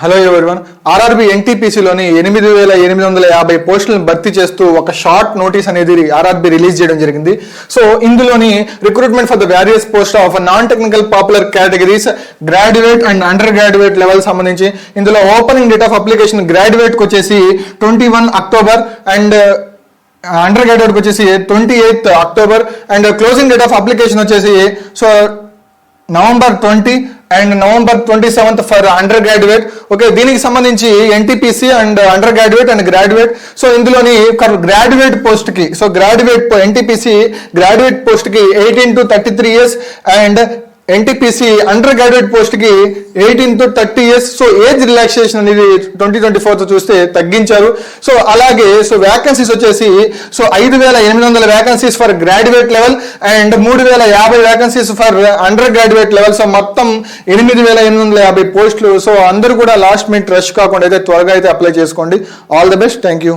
Hello everyone. RRB ఎన్టీపీసీలోని 8,850 పోస్టులను భర్తీ చేస్తూ ఒక షార్ట్ నోటీస్ అనేది ఆర్ఆర్బి రిలీజ్ చేయడం జరిగింది. సో ఇందులోని recruitment for the various post of non technical popular categories, graduate and under graduate level సంబంధించి ఇందులో opening date of application graduate కి వచ్చేసి 21 అక్టోబర్ అండ్ అండర్ గ్రాడ్యుయేట్ కి వచ్చేసి 28 October and closing date of application వచ్చేసి so November 20 and November 27 for under graduate. Okay, దీనికి సంబంధించి NTPC and under graduate and graduate. So ఇందులోని గ్రాడ్యుయేట్ పోస్ట్ కి graduate NTPC graduate post కి 18 to 33 years and NTPC under graduate post కి 18 to 30 years. So age relaxation అనేది 2024 చూస్తే తగ్గించారు. So అలాగే సో వ్యాకెన్సీస్ వచ్చేసి so 5,800 vacancies for graduate level and 3,050 vacancies for under graduate level. So మొత్తం 8,850 పోస్టులు. So అందరూ కూడా లాస్ట్ మినిట్ రష్ కాకుండా అయితే త్వరగా అయితే అప్లై చేసుకోండి. All the best. Thank you.